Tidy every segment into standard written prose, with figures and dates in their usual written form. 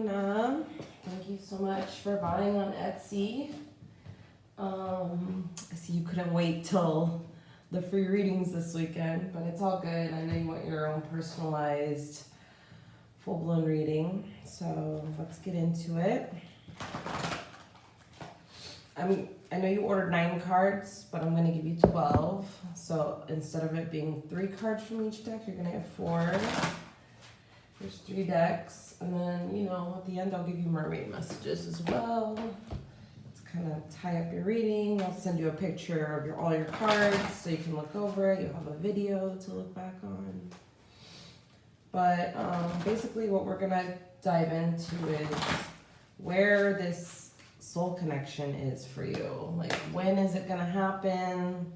Luna. Thank you so much for buying on Etsy. I see you couldn't wait till the free readings this weekend, but it's all good. I know you want your own personalized full-blown reading, so let's get into it. I know you ordered 9 cards, but I'm going to give you 12. So instead of it being 3 cards from each deck, you're going to have 4. There's 3 decks. And then, you know, at the end, I'll give you mermaid messages as well. Let's kind of tie up your reading. I'll send you a picture of all your cards so you can look over it. You'll have a video to look back on. But basically what we're going to dive into is where this soul connection is for you. Like, when is it going to happen?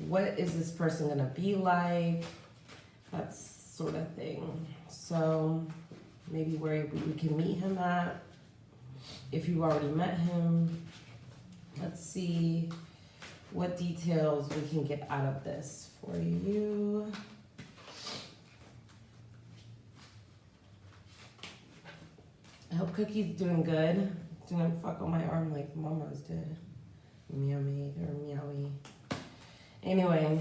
What is this person going to be like? That sort of thing. So maybe where we can meet him at. If you already met him, let's see what details we can get out of this for you. I hope Cookie's doing good. Didn't fuck on my arm like Mama's did. Meowie or meowie. Anyway,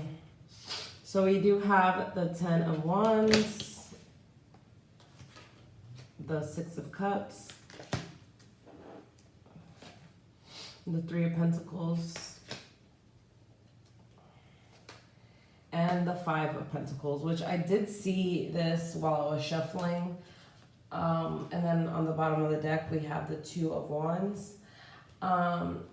so we do have the 10 of Wands, the 6 of Cups, the 3 of Pentacles, and the 5 of Pentacles, which I did see this while I was shuffling. And then on the bottom of the deck, we have the 2 of Wands.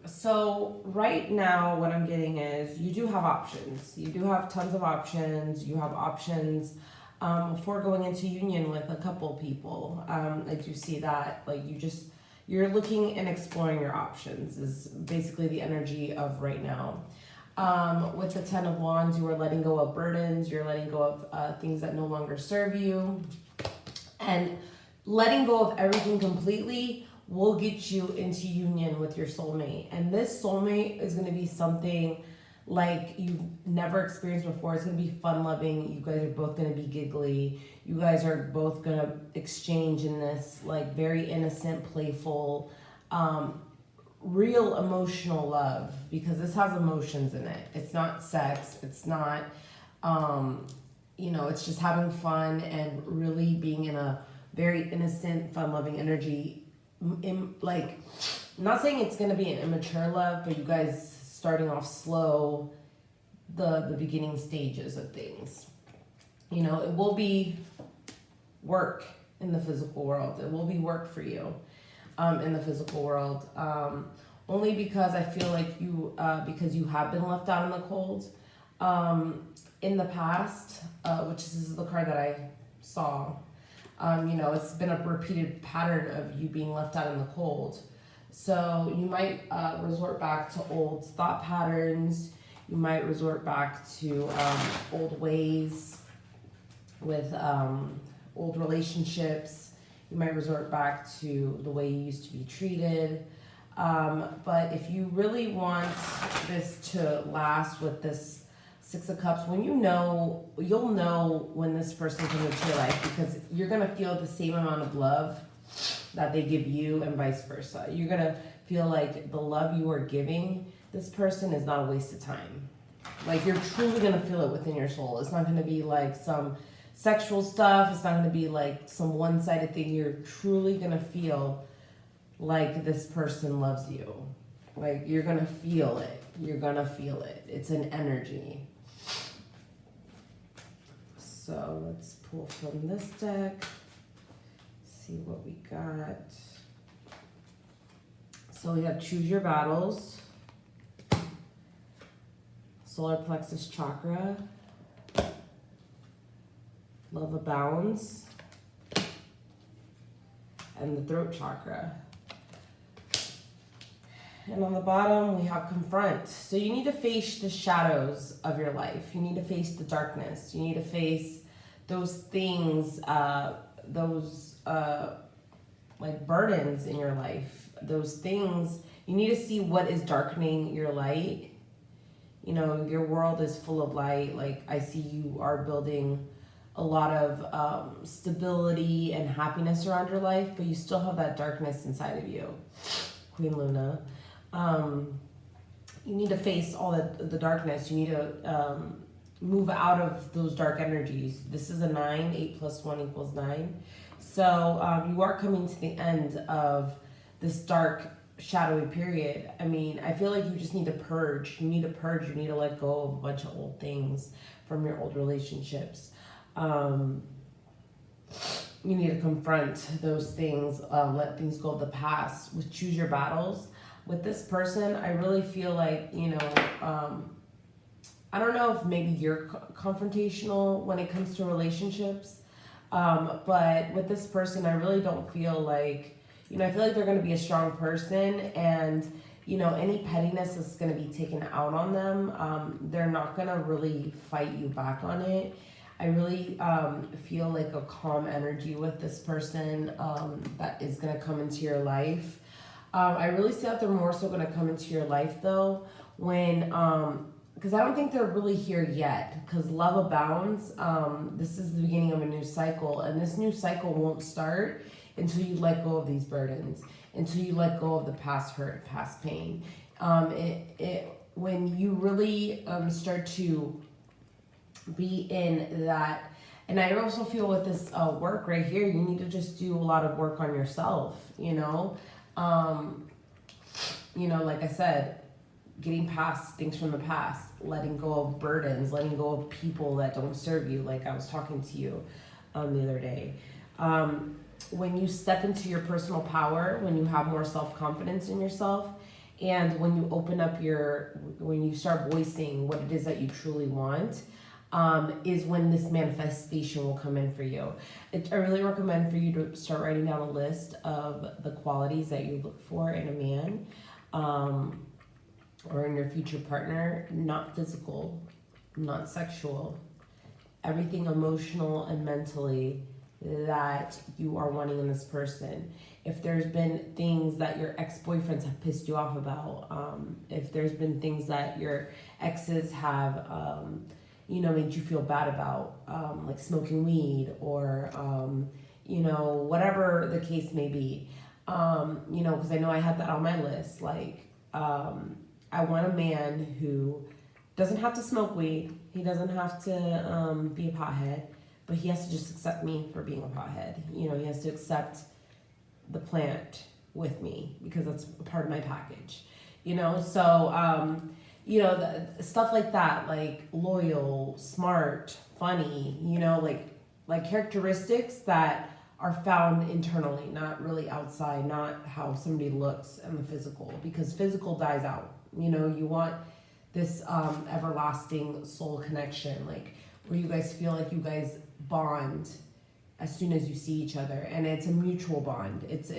So right now what I'm getting is you do have options. You do have tons of options. You have options for going into union with a couple people. I do see that. Like, you're looking and exploring your options is basically the energy of right now. With the 10 of Wands, you are letting go of burdens. You're letting go of things that no longer serve you. And letting go of everything completely will get you into union with your soulmate. And this soulmate is going to be something like you've never experienced before. It's going to be fun-loving. You guys are both going to be giggly. You guys are both going to exchange in this like very innocent, playful, real emotional love, because this has emotions in it. It's not sex. It's not, you know, it's just having fun and really being in a very innocent, fun-loving energy. Like, I'm not saying it's going to be an immature love, but you guys starting off slow, the beginning stages of things. You know, it will be work in the physical world. It will be work for you in the physical world. Only because I feel like because you have been left out in the cold in the past, which is the card that I saw. You know, it's been a repeated pattern of you being left out in the cold. So you might resort back to old thought patterns. You might resort back to old ways with old relationships. You might resort back to the way you used to be treated. But if you really want this to last with this 6 of Cups, when you'll know when this person comes into your life, because you're going to feel the same amount of love that they give you and vice versa. You're going to feel like the love you are giving this person is not a waste of time. Like, you're truly going to feel it within your soul. It's not going to be like some sexual stuff. It's not going to be like some one-sided thing. You're truly going to feel like this person loves you. Like, you're going to feel it. You're going to feel it. It's an energy. So let's pull from this deck, see what we got. So we have Choose Your Battles, Solar Plexus Chakra, Love Abounds, and the Throat Chakra. And on the bottom, we have Confront. So you need to face the shadows of your life. You need to face the darkness. You need to face those things, like burdens in your life. Those things, you need to see what is darkening your light. You know, your world is full of light. Like, I see you are building a lot of stability and happiness around your life, but you still have that darkness inside of you, Queen Luna. You need to face all the darkness. You need to move out of those dark energies. This is a 9. 8 plus 1 equals 9. So you are coming to the end of this dark, shadowy period. I mean, I feel like you just need to purge. You need to purge. You need to let go of a bunch of old things from your old relationships. You need to confront those things, let things go of the past, choose your battles. With this person, I really feel like, you know, I don't know if maybe you're confrontational when it comes to relationships, but with this person, I really don't feel like, you know, I feel like they're going to be a strong person, and, you know, any pettiness is going to be taken out on them. They're not going to really fight you back on it. I really feel like a calm energy with this person that is going to come into your life. I really see that they're more so going to come into your life, though, when, because I don't think they're really here yet, because love abounds. This is the beginning of a new cycle, and this new cycle won't start until you let go of these burdens, until you let go of the past hurt, past pain. When you really start to be in that, and I also feel with this work right here, you need to just do a lot of work on yourself, you know? You know, like I said, getting past things from the past, letting go of burdens, letting go of people that don't serve you, like I was talking to you the other day. When you step into your personal power, when you have more self-confidence in yourself, and when you open up when you start voicing what it is that you truly want, is when this manifestation will come in for you. I really recommend for you to start writing down a list of the qualities that you look for in a man, or in your future partner. Not physical, not sexual, everything emotional and mentally that you are wanting in this person. If there's been things that your ex-boyfriends have pissed you off about, if there's been things that your exes have you know, made you feel bad about, like smoking weed, or, you know, whatever the case may be. You know, because I know I had that on my list. Like, I want a man who doesn't have to smoke weed. He doesn't have to be a pothead, but he has to just accept me for being a pothead. You know, he has to accept the plant with me because that's a part of my package. You know, so, you know, stuff like that, like loyal, smart, funny, you know, like characteristics that are found internally, not really outside, not how somebody looks in the physical, because physical dies out. You know, you want this everlasting soul connection, like where you guys feel like you guys bond as soon as you see each other, and it's a mutual bond. It's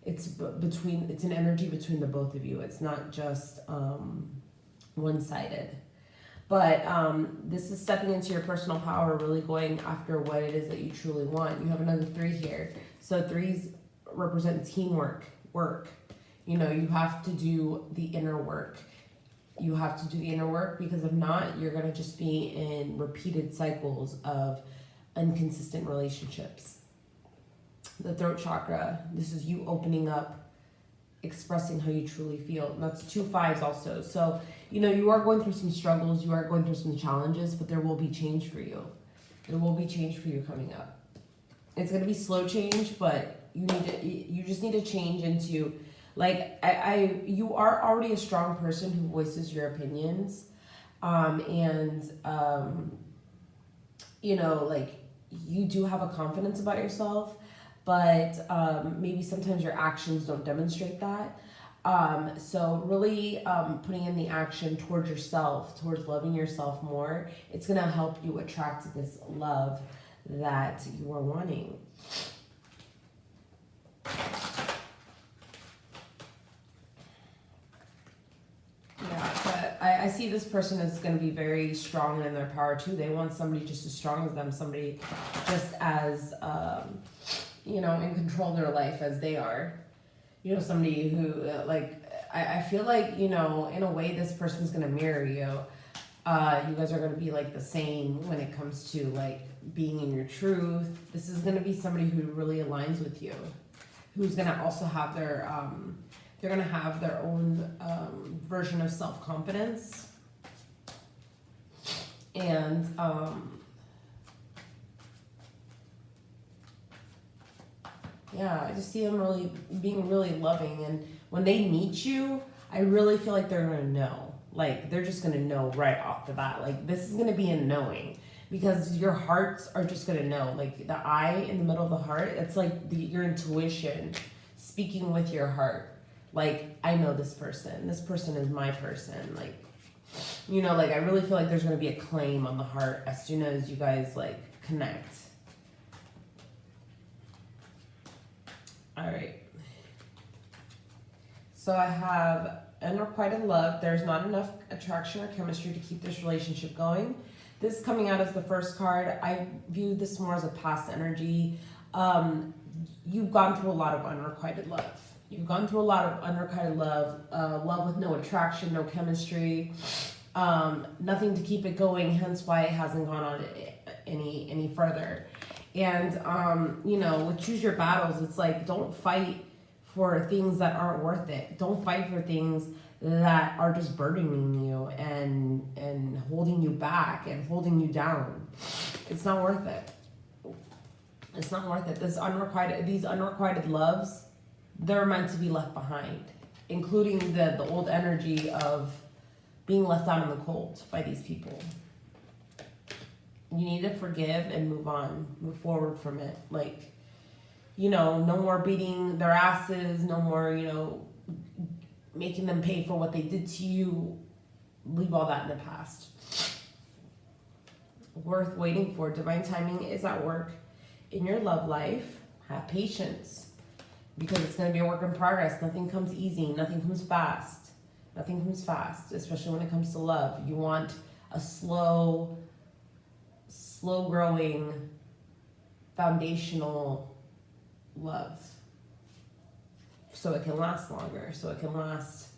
an energy between the both of you. It's not just one-sided. But this is stepping into your personal power, really going after what it is that you truly want. You have another 3 here. So 3s represent teamwork, work. You know, you have to do the inner work. You have to do the inner work, because if not, you're going to just be in repeated cycles of inconsistent relationships. The throat chakra, this is you opening up, expressing how you truly feel. And that's 2 5s also. So, you know, you are going through some struggles, you are going through some challenges, but there will be change for you. There will be change for you coming up. It's going to be slow change, but you just need to change into, like, you are already a strong person who voices your opinions. You know, like, you do have a confidence about yourself, but maybe sometimes your actions don't demonstrate that. So really putting in the action towards yourself, towards loving yourself more, it's going to help you attract this love that you are wanting. Yeah, but I see this person is going to be very strong in their power too. They want somebody just as strong as them, somebody just as, you know, in control of their life as they are. You know, somebody who, like, I feel like, you know, in a way, this person's going to mirror you. You guys are going to be, like, the same when it comes to, like, being in your truth. This is going to be somebody who really aligns with you, who's going to also have their, they're going to have their own version of self-confidence. And yeah, I just see them really being really loving. And when they meet you, I really feel like they're going to know. Like, they're just going to know right off the bat. Like, this is going to be a knowing. Because your hearts are just going to know. Like, the eye in the middle of the heart, it's like your intuition speaking with your heart. Like, I know this person. This person is my person. Like, you know, like, I really feel like there's going to be a claim on the heart as soon as you guys, like, connect. All right. So I have unrequited love. There's not enough attraction or chemistry to keep this relationship going. This coming out as the first card, I view this more as a past energy. You've gone through a lot of unrequited love. You've gone through a lot of unrequited love, love with no attraction, no chemistry, nothing to keep it going, hence why it hasn't gone on any further. And, you know, with choose your battles, it's like, don't fight for things that aren't worth it. Don't fight for things that are just burdening you and holding you back and holding you down. It's not worth it. It's not worth it. These unrequited loves, they're meant to be left behind, including the old energy of being left out in the cold by these people. You need to forgive and move on, move forward from it. Like, you know, no more beating their asses, no more, you know, making them pay for what they did to you. Leave all that in the past. Worth waiting for. Divine timing is at work in your love life. Have patience, because it's going to be a work in progress. Nothing comes easy. Nothing comes fast. Nothing comes fast, especially when it comes to love. You want a slow growing, foundational love, so it can last longer, so it can last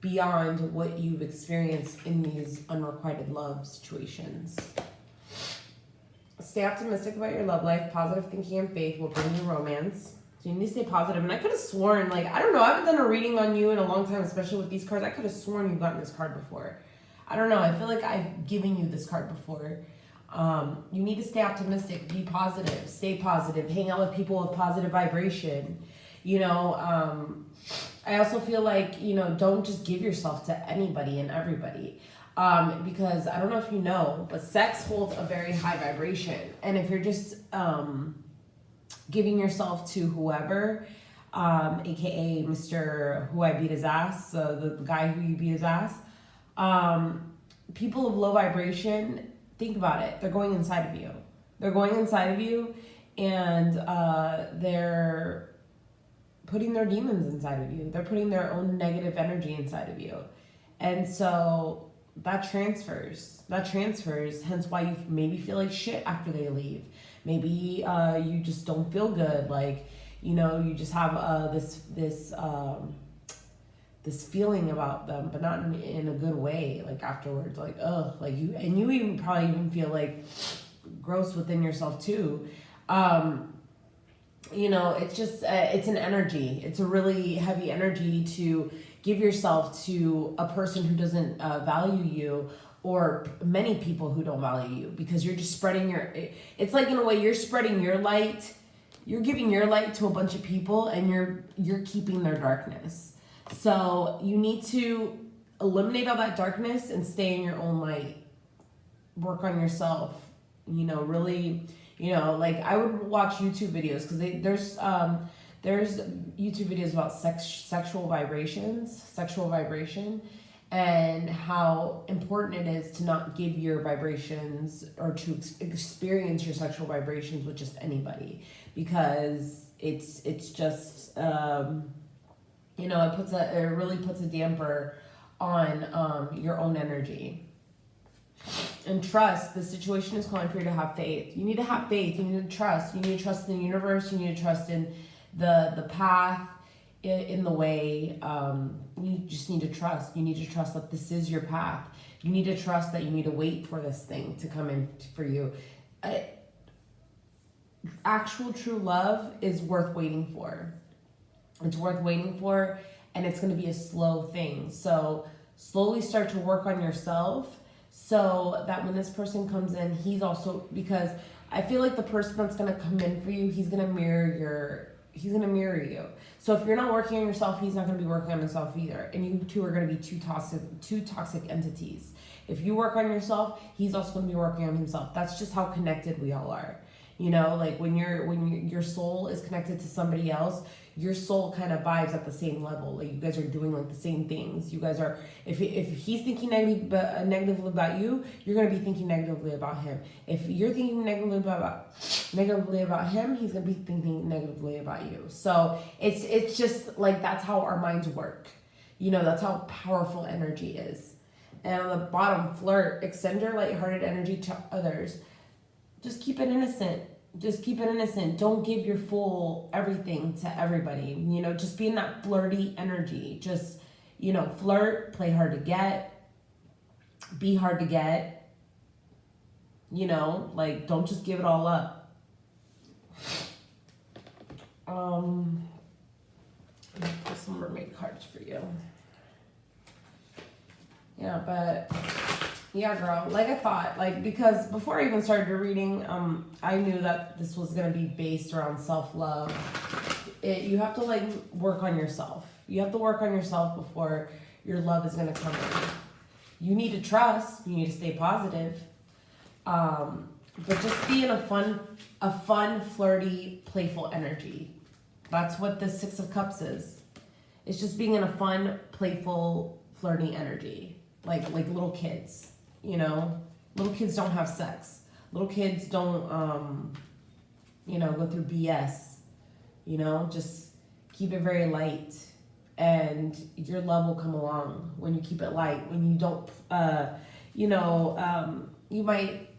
beyond what you've experienced in these unrequited love situations. Stay optimistic about your love life. Positive thinking and faith will bring you romance. So you need to stay positive. And I could have sworn, like, I don't know, I haven't done a reading on you in a long time, especially with these cards. I could have sworn you've gotten this card before. I don't know, I feel like I've given you this card before. You need to stay optimistic, be positive, stay positive, hang out with people with positive vibration. You know, I also feel like, you know, don't just give yourself to anybody and everybody. Because I don't know if you know, but sex holds a very high vibration. And if you're just giving yourself to whoever, aka Mr. Who I Beat His Ass, the guy who you beat his ass, people of low vibration, think about it. They're going inside of you. They're going inside of you, and they're putting their demons inside of you. They're putting their own negative energy inside of you. And so that transfers. Hence why you maybe feel like shit after they leave. Maybe you just don't feel good. Like, you know, you just have this feeling about them, but not in a good way. Like afterwards, like, ugh, like you even probably even feel like gross within yourself too. You know, it's just, it's an energy. It's a really heavy energy to give yourself to a person who doesn't value you, or many people who don't value you, because you're just spreading it's like, in a way, you're spreading your light. You're giving your light to a bunch of people, and you're keeping their darkness. So you need to eliminate all that darkness and stay in your own light. Work on yourself, you know, really, you know, like I would watch YouTube videos, because there's YouTube videos about sexual vibration, and how important it is to not give your vibrations, or to experience your sexual vibrations with just anybody, because it's just, you know, it really puts a damper on your own energy. And trust. The situation is calling for you to have faith. You need to have faith. You need to trust. You need to trust in the universe. You need to trust in the path, in the way. You just need to trust. You need to trust that this is your path. You need to trust that you need to wait for this thing to come in for you. actual true love is worth waiting for. It's worth waiting for, and it's going to be a slow thing. So slowly start to work on yourself so that when this person comes in, he's also, because I feel like the person that's going to come in for you, he's going to mirror you. So if you're not working on yourself, he's not going to be working on himself either. And you two are going to be two toxic entities. If you work on yourself, he's also going to be working on himself. That's just how connected we all are. You know, like when your soul is connected to somebody else, your soul kind of vibes at the same level. Like you guys are doing like the same things. You guys are, if he's thinking negatively about you, you're going to be thinking negatively about him. If you're thinking negatively about him, he's going to be thinking negatively about you. So it's just like, that's how our minds work. You know, that's how powerful energy is. And on the bottom, flirt, extend your lighthearted energy to others. Just keep it innocent. Just keep it innocent. Don't give your full everything to everybody. You know, just be in that flirty energy. Just, you know, flirt, play hard to get, be hard to get. You know, like, don't just give it all up. Some mermaid cards for you. Yeah, but yeah, girl, like I thought, like, because before I even started reading, I knew that this was going to be based around self-love. You have to, like, work on yourself. You have to work on yourself before your love is going to come in. You need to trust. You need to stay positive. But just be in a fun, flirty, playful energy. That's what the Six of Cups is. It's just being in a fun, playful, flirty energy. Like little kids. You know, little kids don't have sex. Little kids don't, you know, go through BS. You know, just keep it very light, and your love will come along when you keep it light. When you don't, you know, you might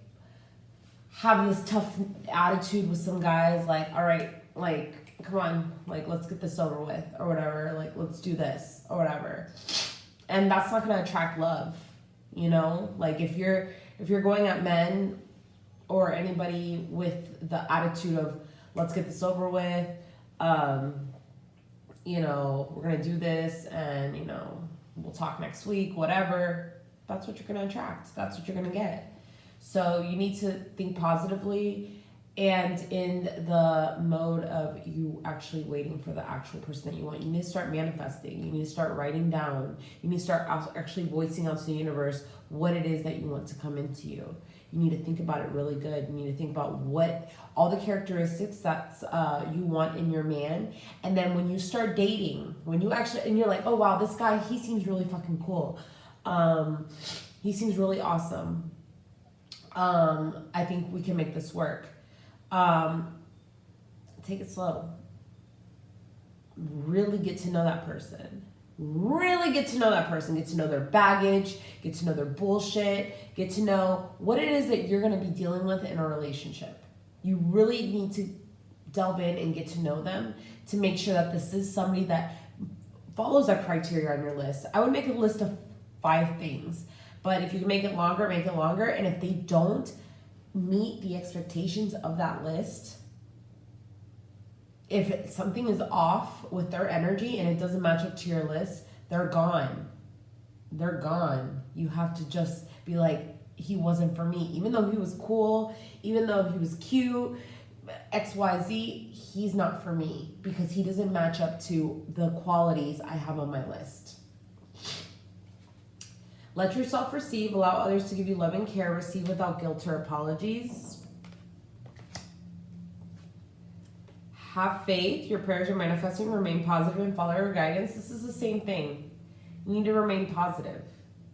have this tough attitude with some guys, like, all right, like, come on, like, let's get this over with, or whatever. Like, let's do this, or whatever. And that's not going to attract love. You know, like if you're going at men or anybody with the attitude of, let's get this over with, you know, we're going to do this and, you know, we'll talk next week, whatever, that's what you're going to attract. That's what you're going to get. So you need to think positively and in the mode of you actually waiting for the actual person that you want. You need to start manifesting. You need to start writing down. You need to start actually voicing out to the universe what it is that you want to come into you. You need to think about it really good. You need to think about what all the characteristics that you want in your man. And then when you start dating, when you actually, and you're like, oh wow, this guy, he seems really fucking cool. He seems really awesome. I think we can make this work. Take it slow. Really get to know that person. Really get to know that person. Get to know their baggage. Get to know their bullshit. Get to know what it is that you're going to be dealing with in a relationship. You really need to delve in and get to know them to make sure that this is somebody that follows that criteria on your list. I would make a list of 5 things, but if you can make it longer, make it longer. And if they don't meet the expectations of that list, if something is off with their energy and it doesn't match up to your list, they're gone. They're gone. You have to just be like, he wasn't for me. Even though he was cool, even though he was cute, XYZ, he's not for me because he doesn't match up to the qualities I have on my list. Let yourself receive. Allow others to give you love and care. Receive without guilt or apologies. Have faith. Your prayers are manifesting. Remain positive and follow your guidance. This is the same thing. You need to remain positive.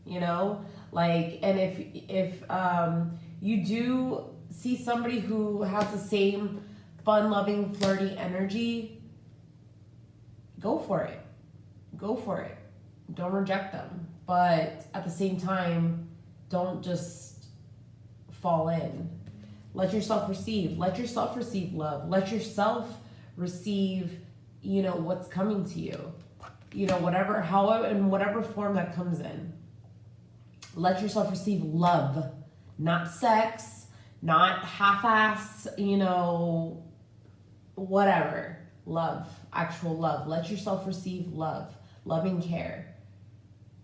You know? Like, and if you do see somebody who has the same fun-loving, flirty energy, go for it. Go for it. Don't reject them. But at the same time, don't just fall in. Let yourself receive. Let yourself receive love. Let yourself receive, you know, what's coming to you. You know, whatever, however, in whatever form that comes in. Let yourself receive love. Not sex, not half-ass, you know, whatever. Love, actual love. Let yourself receive love, loving care,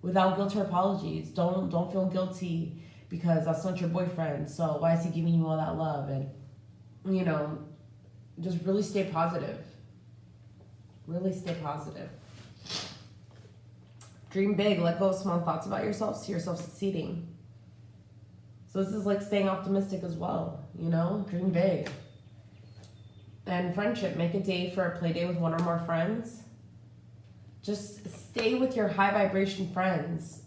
without guilt or apologies. Don't feel guilty because that's not your boyfriend. So why is he giving you all that love? And, you know, just really stay positive. Really stay positive. Dream big. Let go of small thoughts about yourself. See yourself succeeding. So this is like staying optimistic as well, you know? Dream big. And friendship. Make a day for a play day with one or more friends. Just stay with your high vibration friends.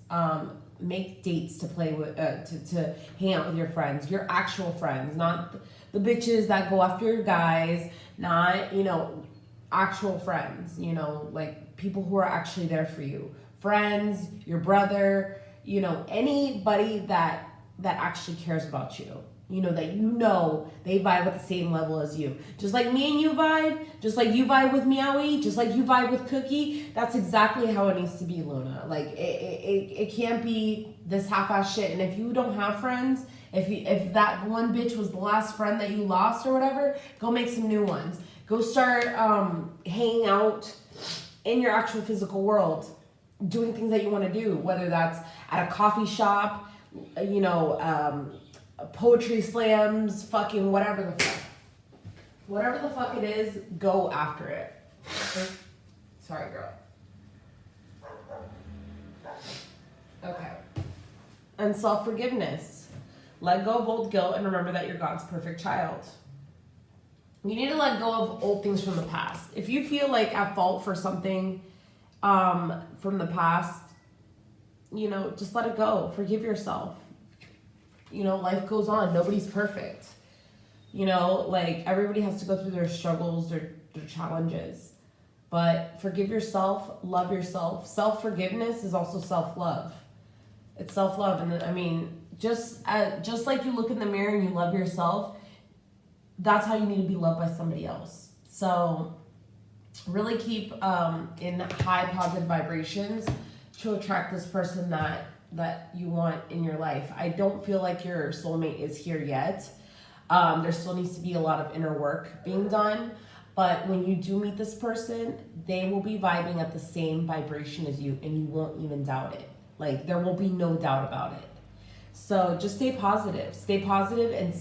Make dates to play with, to hang out with your friends. Your actual friends. Not the bitches that go after your guys. Not, you know, actual friends. You know, like people who are actually there for you. Friends, your brother, you know, anybody that actually cares about you. You know, that you know they vibe at the same level as you. Just like me and you vibe, just like you vibe with Meowie, just like you vibe with Cookie. That's exactly how it needs to be, Luna. Like, it can't be this half-ass shit. And if you don't have friends, if that one bitch was the last friend that you lost or whatever, go make some new ones. Go start hanging out in your actual physical world, doing things that you want to do, whether that's at a coffee shop, you know, poetry slams, fucking whatever the fuck. Whatever the fuck it is, go after it. Sorry, girl. Okay. And self-forgiveness. Let go of old guilt and remember that you're God's perfect child. You need to let go of old things from the past. If you feel like at fault for something from the past, you know, just let it go. Forgive yourself. You know, life goes on. Nobody's perfect. You know, like everybody has to go through their struggles, their challenges. But forgive yourself, love yourself. Self-forgiveness is also self-love. It's self-love. And I mean, just like you look in the mirror and you love yourself, that's how you need to be loved by somebody else. So really keep in high positive vibrations to attract this person that you want in your life. I don't feel like your soulmate is here yet. There still needs to be a lot of inner work being done. But when you do meet this person, they will be vibing at the same vibration as you, and you won't even doubt it. Like, there will be no doubt about it. So just stay positive. Stay positive, and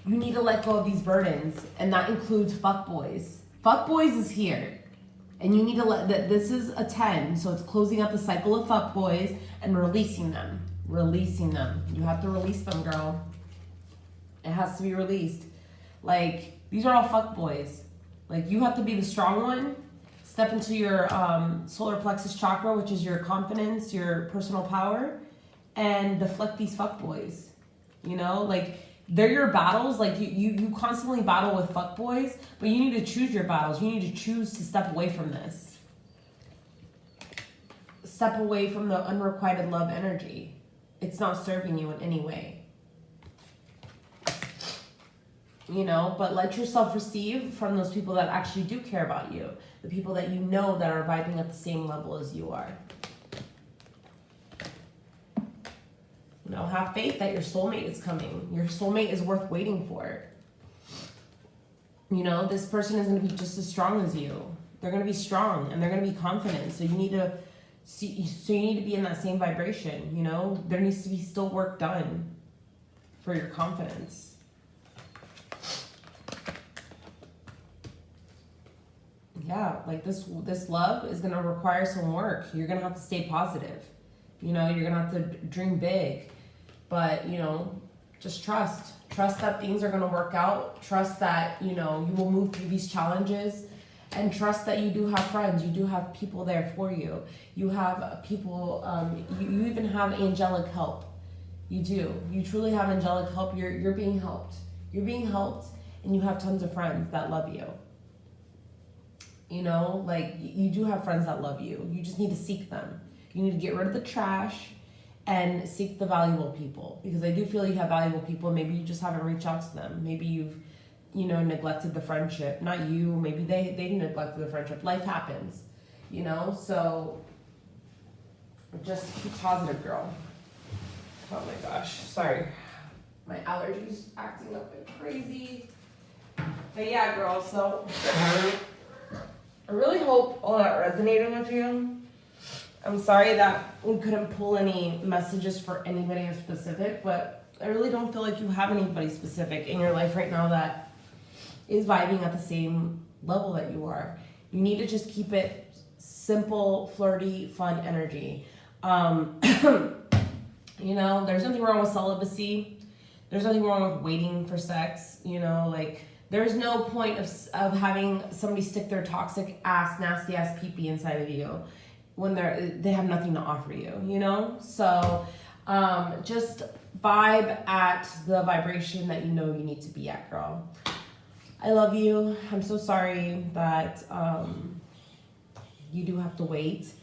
you need to let go of these burdens, and that includes fuckboys. Fuckboys is here. And you need to let that. This is a 10, so it's closing out the cycle of fuckboys and releasing them. Releasing them. You have to release them, girl. It has to be released. Like, these are all fuckboys. Like, you have to be the strong one. Step into your solar plexus chakra, which is your confidence, your personal power, and deflect these fuckboys. You know, like, they're your battles. Like, you constantly battle with fuckboys, but you need to choose your battles. You need to choose to step away from this. Step away from the unrequited love energy. It's not serving you in any way. You know, but let yourself receive from those people that actually do care about you. The people that you know that are vibing at the same level as you are. You know, have faith that your soulmate is coming. Your soulmate is worth waiting for. You know, this person is going to be just as strong as you. They're going to be strong and they're going to be confident. So you need to be in that same vibration. You know, there needs to be still work done for your confidence. Yeah, like this love is going to require some work. You're going to have to stay positive. You know, you're going to have to dream big. But, you know, just trust. Trust that things are going to work out. Trust that, you know, you will move through these challenges. And trust that you do have friends. You do have people there for you. You have people, you even have angelic help. You do. You truly have angelic help. You're being helped. You're being helped, and you have tons of friends that love you. You know, like, you do have friends that love you. You just need to seek them. You need to get rid of the trash and seek the valuable people. Because I do feel you have valuable people. Maybe you just haven't reached out to them. Maybe you've, you know, neglected the friendship. Not you. Maybe they neglected the friendship. Life happens, you know? So just keep positive, girl. Oh my gosh. Sorry. My allergies acting up like crazy. But yeah, girl, so I really hope all that resonated with you. I'm sorry that we couldn't pull any messages for anybody in specific, but I really don't feel like you have anybody specific in your life right now that is vibing at the same level that you are. You need to just keep it simple, flirty, fun energy. You know, there's nothing wrong with celibacy. There's nothing wrong with waiting for sex. You know, like, there's no point of having somebody stick their toxic ass, nasty ass pee-pee inside of you when they have nothing to offer you, you know? So just vibe at the vibration that you know you need to be at, girl. I love you. I'm so sorry that you do have to wait.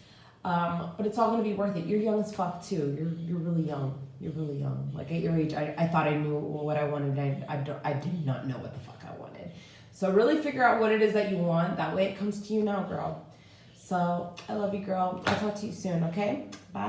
But it's all gonna be worth it. You're young as fuck too. You're really young. You're really young. Like at your age, I thought I knew what I wanted. I did not know what the fuck I wanted. So really figure out what it is that you want. That way it comes to you now, girl. So I love you, girl. I'll talk to you soon, okay? Bye.